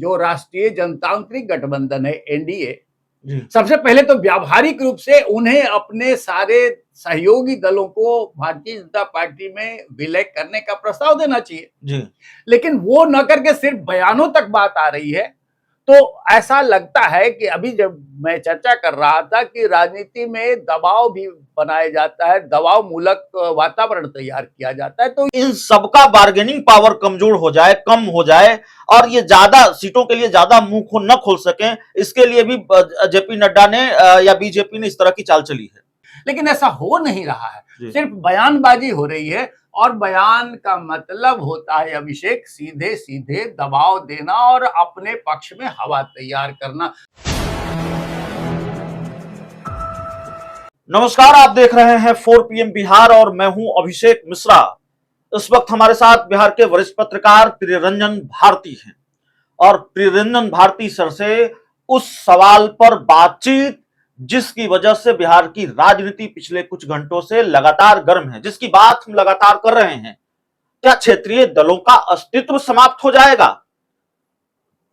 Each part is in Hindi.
जो राष्ट्रीय जनतांत्रिक गठबंधन है एनडीए, जी, सबसे पहले तो व्यावहारिक रूप से उन्हें अपने सारे सहयोगी दलों को भारतीय जनता पार्टी में विलय करने का प्रस्ताव देना चाहिए। जी, लेकिन वो न करके सिर्फ बयानों तक बात आ रही है। तो ऐसा लगता है कि अभी जब मैं चर्चा कर रहा था कि राजनीति में दबाव भी बनाया जाता है, दबाव मूलक वातावरण तैयार किया जाता है, तो इन सबका बार्गेनिंग पावर कमजोर हो जाए, कम हो जाए और ये ज्यादा सीटों के लिए ज्यादा मुंह न खोल सकें, इसके लिए भी जेपी नड्डा ने या बीजेपी ने इस तरह की चाल चली है। लेकिन ऐसा हो नहीं रहा है, जी, सिर्फ बयानबाजी हो रही है। और बयान का मतलब होता है अभिषेक सीधे सीधे दबाव देना और अपने पक्ष में हवा तैयार करना। नमस्कार, आप देख रहे हैं 4 PM बिहार और मैं हूं अभिषेक मिश्रा। इस वक्त हमारे साथ बिहार के वरिष्ठ पत्रकार प्रियरंजन भारती हैं और प्रियरंजन भारती सर से उस सवाल पर बातचीत जिसकी वजह से बिहार की राजनीति पिछले कुछ घंटों से लगातार गर्म है, जिसकी बात हम लगातार कर रहे हैं। क्या क्षेत्रीय दलों का अस्तित्व समाप्त हो जाएगा?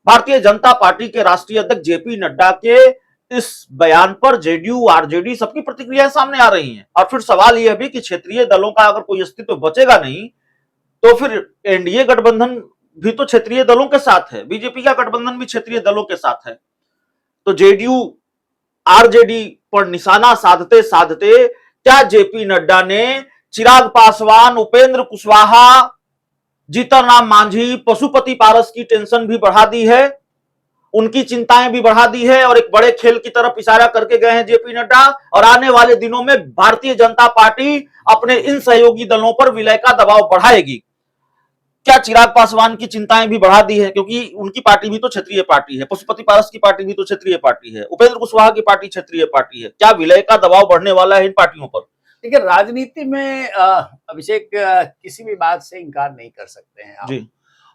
भारतीय जनता पार्टी के राष्ट्रीय अध्यक्ष जेपी नड्डा के इस बयान पर जेडीयू आरजेडी सबकी प्रतिक्रियाएं सामने आ रही हैं और फिर सवाल यह भी कि क्षेत्रीय दलों का अगर कोई अस्तित्व बचेगा नहीं तो फिर एनडीए गठबंधन भी तो क्षेत्रीय दलों के साथ है, बीजेपी का गठबंधन भी क्षेत्रीय दलों के साथ है। तो जेडीयू आरजेडी पर निशाना साधते साधते क्या जेपी नड्डा ने चिराग पासवान, उपेंद्र कुशवाहा, जीतन राम मांझी, पशुपति पारस की टेंशन भी बढ़ा दी है, उनकी चिंताएं भी बढ़ा दी है और एक बड़े खेल की तरफ इशारा करके गए हैं जेपी नड्डा। और आने वाले दिनों में भारतीय जनता पार्टी अपने इन सहयोगी दलों पर विलय का दबाव बढ़ाएगी। क्या चिराग पासवान की चिंताएं भी बढ़ा दी है, क्योंकि उनकी पार्टी भी तो क्षेत्रीय पार्टी है, पशुपति पारस की पार्टी भी तो क्षेत्रीय पार्टी है, उपेंद्र कुशवाहा की पार्टी क्षेत्रीय पार्टी है। क्या विलय का दबाव बढ़ने वाला है इन पार्टियों पर? देखिए, राजनीति में अभिषेक किसी भी बात से इनकार नहीं कर सकते हैं आप। जी,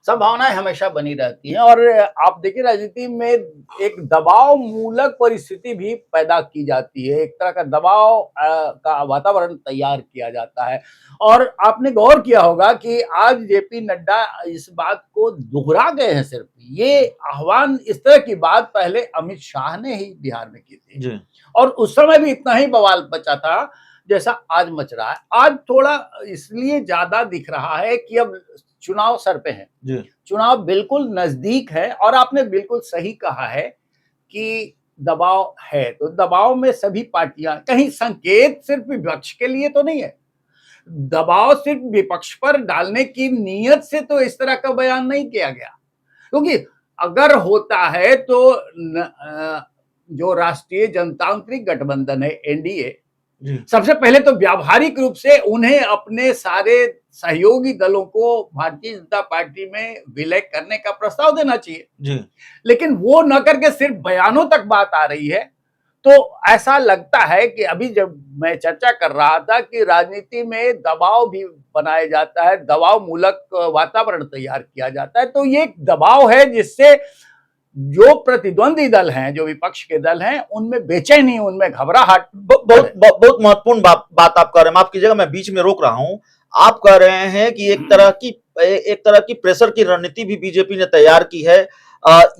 संभावनाएं हमेशा बनी रहती हैं और आप देखिए राजनीति में एक दबाव मूलक परिस्थिति भी पैदा की जाती है, एक तरह का दबाव का वातावरण तैयार किया जाता है। और आपने गौर किया होगा कि आज जेपी नड्डा इस बात को दोहरा गए हैं। सिर्फ ये आह्वान, इस तरह की बात पहले अमित शाह ने ही बिहार में की थी जी, और उस समय भी इतना ही बवाल बचा था जैसा आज मच रहा है। आज थोड़ा इसलिए ज्यादा दिख रहा है कि अब चुनाव सर पे है, जी, चुनाव बिल्कुल नजदीक है और आपने बिल्कुल सही कहा है कि दबाव है। तो दबाव में सभी पार्टियां, कहीं संकेत सिर्फ विपक्ष के लिए तो नहीं है, दबाव सिर्फ विपक्ष पर डालने की नीयत से तो इस तरह का बयान नहीं किया गया। क्योंकि अगर होता है तो जो राष्ट्रीय जनतांत्रिक गठबंधन है एनडीए, जी, सबसे पहले तो व्यावहारिक रूप से उन्हें अपने सारे सहयोगी दलों को भारतीय जनता पार्टी में विलय करने का प्रस्ताव देना चाहिए। जी, लेकिन वो न करके सिर्फ बयानों तक बात आ रही है। तो ऐसा लगता है कि अभी जब मैं चर्चा कर रहा था कि राजनीति में दबाव भी बनाया जाता है, दबाव मूलक वातावरण तैयार किया जाता है। तो ये एक दबाव है जिससे जो प्रतिद्वंदी दल हैं, जो विपक्ष के दल हैं, उनमें बेचैनी, उनमें घबराहट बहुत महत्वपूर्ण बात आप कह रहे हैं। माफ कीजिएगा, मैं बीच में रोक रहा हूं। आप कह रहे हैं कि एक तरह की प्रेशर की रणनीति भी बीजेपी ने तैयार की है।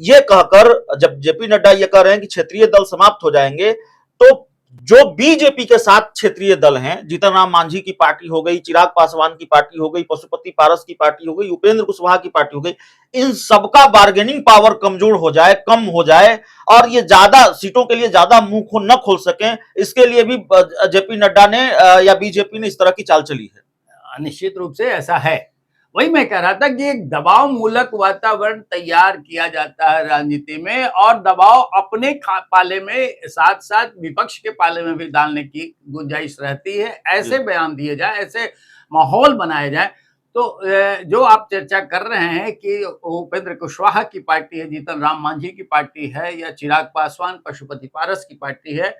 ये कहकर जब जेपी नड्डा ये कह रहे हैं कि क्षेत्रीय दल समाप्त हो जाएंगे, तो जो बीजेपी के साथ क्षेत्रीय दल हैं, जीतन राम मांझी की पार्टी हो गई, चिराग पासवान की पार्टी हो गई, पशुपति पारस की पार्टी हो गई, उपेंद्र कुशवाहा की पार्टी हो गई, इन सबका बार्गेनिंग पावर कमजोर हो जाए, कम हो जाए और ये ज्यादा सीटों के लिए ज्यादा मुंह न खोल सकें, इसके लिए भी जेपी नड्डा ने या बीजेपी ने इस तरह की चाल चली है। निश्चित रूप से ऐसा है। वही मैं कह रहा था कि एक दबाव मूलक वातावरण तैयार किया जाता है राजनीति में और दबाव अपने पाले में साथ साथ विपक्ष के पाले में भी डालने की गुंजाइश रहती है। ऐसे बयान दिए जाए, ऐसे माहौल बनाया जाए। तो जो आप चर्चा कर रहे हैं कि उपेंद्र कुशवाहा की पार्टी है, जीतन राम मांझी की पार्टी है या चिराग पासवान, पशुपति पारस की पार्टी है,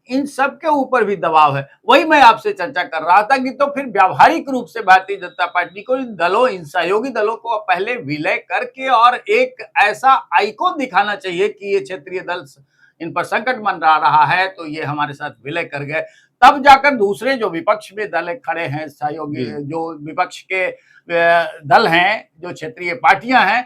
इन सब के ऊपर भी दबाव है। वही मैं आपसे चर्चा कर रहा था कि तो फिर व्यावहारिक रूप से भारतीय जनता पार्टी को इन दलों, इन सहयोगी दलों को पहले विलय करके और एक ऐसा आइकॉन दिखाना चाहिए कि ये क्षेत्रीय दल इन पर संकट मंडरा रहा है, तो ये हमारे साथ विलय कर गए। तब जाकर दूसरे जो विपक्ष में दल खड़े हैं, सहयोगी जो विपक्ष के दल हैं, जो क्षेत्रीय पार्टियां हैं,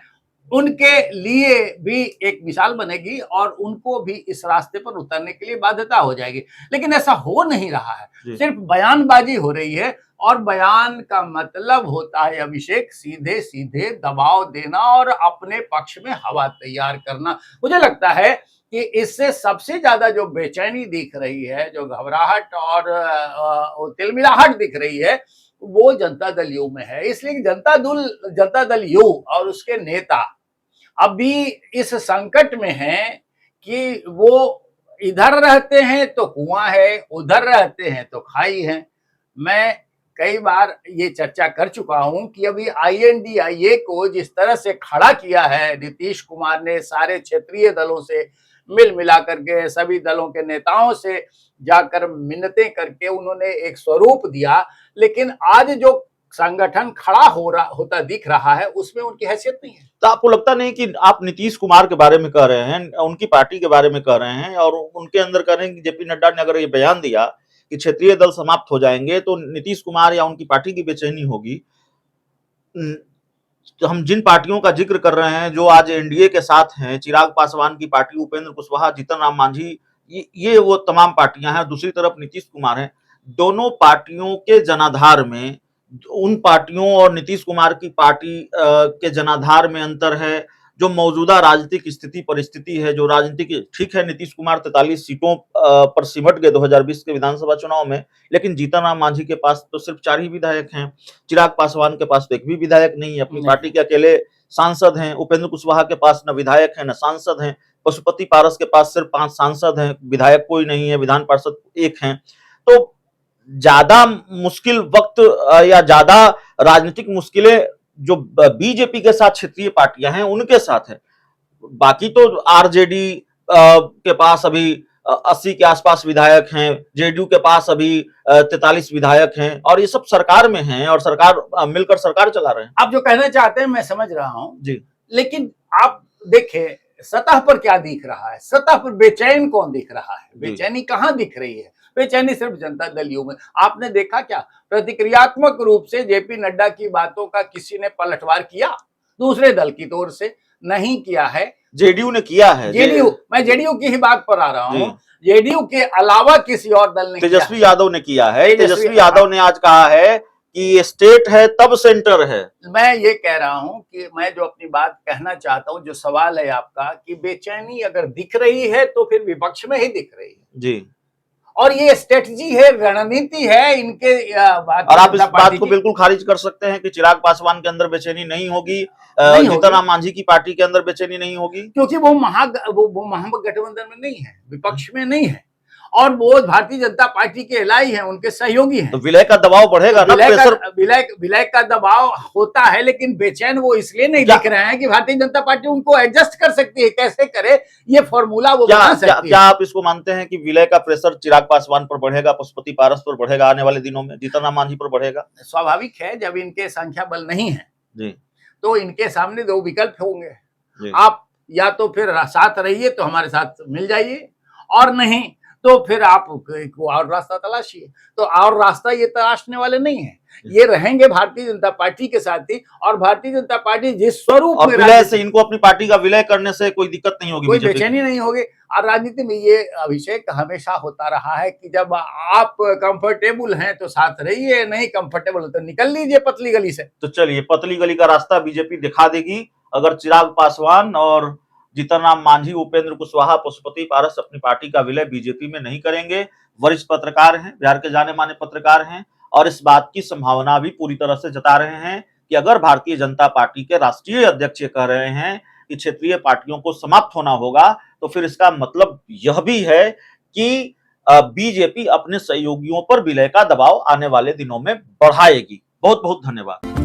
उनके लिए भी एक मिसाल बनेगी और उनको भी इस रास्ते पर उतरने के लिए बाध्यता हो जाएगी। लेकिन ऐसा हो नहीं रहा है, सिर्फ बयानबाजी हो रही है और बयान का मतलब होता है अभिषेक सीधे सीधे दबाव देना और अपने पक्ष में हवा तैयार करना। मुझे लगता है कि इससे सबसे ज्यादा जो बेचैनी दिख रही है, जो घबराहट और तिलमिलाहट दिख रही है, वो जनता दल यू में है। इसलिए जनता दल यू और उसके नेता अभी इस संकट में हैं कि वो इधर रहते हैं तो कुआं है, उधर रहते हैं तो खाई है। मैं कई बार ये चर्चा कर चुका हूं कि अभी INDIA को जिस तरह से खड़ा किया है नीतीश कुमार ने, सारे क्षेत्रीय दलों से मिल मिला करके, सभी दलों के नेताओं से जाकर मिन्नतें करके उन्होंने एक स्वरूप दिया, लेकिन आज जो संगठन खड़ा होता दिख रहा है उसमें उनकी हैसियत नहीं है। तो आपको लगता नहीं कि आप नीतीश कुमार के बारे में कह रहे हैं, उनकी पार्टी के बारे में कह रहे हैं और उनके अंदर कह रहे हैं कि जेपी नड्डा ने अगर ये बयान दिया कि क्षेत्रीय दल समाप्त हो जाएंगे तो नीतीश कुमार या उनकी पार्टी की बेचैनी होगी। तो हम जिन पार्टियों का जिक्र कर रहे हैं जो आज एनडीए के साथ हैं, चिराग पासवान की पार्टी, उपेंद्र कुशवाहा, जीतन राम मांझी, ये वो तमाम पार्टियां हैं। दूसरी तरफ नीतीश कुमार हैं। दोनों पार्टियों के जनाधार में, उन पार्टियों और नीतीश कुमार की पार्टी के जनाधार में अंतर है। जो मौजूदा राजनीतिक स्थिति परिस्थिति है, जो राजनीतिक, ठीक है नीतीश कुमार 43 सीटों पर सिमट गए 2020 के विधानसभा चुनाव में, लेकिन जीतन राम मांझी के पास तो सिर्फ 4 ही विधायक हैं। चिराग पासवान के पास तो एक भी विधायक नहीं है, अपनी पार्टी के अकेले सांसद हैं। उपेंद्र कुशवाहा के पास न विधायक है न सांसद हैं। पशुपति पारस के पास सिर्फ 5 सांसद हैं, विधायक कोई नहीं है, विधान पार्षद 1 हैं। तो ज्यादा मुश्किल वक्त या ज्यादा राजनीतिक मुश्किलें जो बीजेपी के साथ क्षेत्रीय पार्टियां हैं उनके साथ है। बाकी तो आरजेडी के पास अभी 80 के आसपास विधायक हैं, जेडीयू के पास अभी 43 विधायक हैं और ये सब सरकार में हैं और सरकार मिलकर सरकार चला रहे हैं। आप जो कहना चाहते हैं मैं समझ रहा हूं जी, लेकिन आप देखें सतह पर क्या दिख रहा है, सतह पर बेचैन कौन दिख रहा है, बेचैनी कहां दिख रही है? बेचैनी सिर्फ जनता दल यू में। आपने देखा क्या प्रतिक्रियात्मक रूप से जेपी नड्डा की बातों का किसी ने पलटवार किया? दूसरे दल की ओर से नहीं किया है। जेडीयू ने किया है। मैं जेडीयू की ही बात पर आ रहा हूं। जेडीयू के अलावा किसी और दल ने, तेजस्वी यादव ने किया है। तेजस्वी यादव ने आज कहा है कि स्टेट है तब सेंटर है। मैं ये कह रहा हूं कि मैं जो अपनी बात कहना चाहता हूं, जो सवाल है आपका कि बेचैनी अगर दिख रही है तो फिर विपक्ष में ही दिख रही है जी, और ये स्ट्रेटजी है, रणनीति है इनके। और आप इस बात को बिल्कुल खारिज कर सकते हैं कि चिराग पासवान के अंदर बेचैनी नहीं होगी, जीतन राम मांझी की पार्टी के अंदर बेचैनी नहीं होगी, क्योंकि वो महागठबंधन में नहीं है, विपक्ष में नहीं है और वो भारतीय जनता पार्टी के एलाई हैं, उनके सहयोगी हैं। तो विलय का दबाव बढ़ेगा ना, विलय का दबाव होता है, लेकिन बेचैन वो इसलिए नहीं दिख रहे हैं कि भारतीय जनता पार्टी उनको एडजस्ट कर सकती है। कैसे करे ये फॉर्मूला वो बना सकती है। क्या आप इसको मानते हैं कि विलय का प्रेशर चिराग पासवान पर बढ़ेगा, पशुपति पारस पर बढ़ेगा, आने वाले दिनों में जीतन राम मांझी पर बढ़ेगा? स्वाभाविक है, जब इनके संख्या बल नहीं है जी, तो इनके सामने 2 विकल्प होंगे। आप या तो फिर साथ रहिए तो हमारे साथ मिल जाइए, और नहीं तो फिर आप और रास्ता तलाशिए। तो और रास्ता ये तलाशने वाले नहीं है, ये रहेंगे भारतीय जनता पार्टी के साथ ही। और भारतीय जनता पार्टी जिस स्वरूप में विलय से, इनको अपनी पार्टी का विलय करने से कोई दिक्कत नहीं होगी, कोई बेचैनी नहीं होगी। और राजनीति में ये अभिषेक हमेशा होता रहा है कि जब आप कंफर्टेबल हैं तो साथ रहिए, नहीं कंफर्टेबल तो निकल लीजिए पतली गली से। तो चलिए, पतली गली का रास्ता बीजेपी दिखा देगी अगर चिराग पासवान और जीतन राम मांझी, उपेंद्र कुशवाहा, पशुपति पारस अपनी पार्टी का विलय बीजेपी में नहीं करेंगे। वरिष्ठ पत्रकार हैं, बिहार के जाने माने पत्रकार हैं और इस बात की संभावना भी पूरी तरह से जता रहे हैं कि अगर भारतीय जनता पार्टी के राष्ट्रीय अध्यक्ष कह रहे हैं कि क्षेत्रीय पार्टियों को समाप्त होना होगा, तो फिर इसका मतलब यह भी है कि बीजेपी अपने सहयोगियों पर विलय का दबाव आने वाले दिनों में बढ़ाएगी। बहुत बहुत धन्यवाद।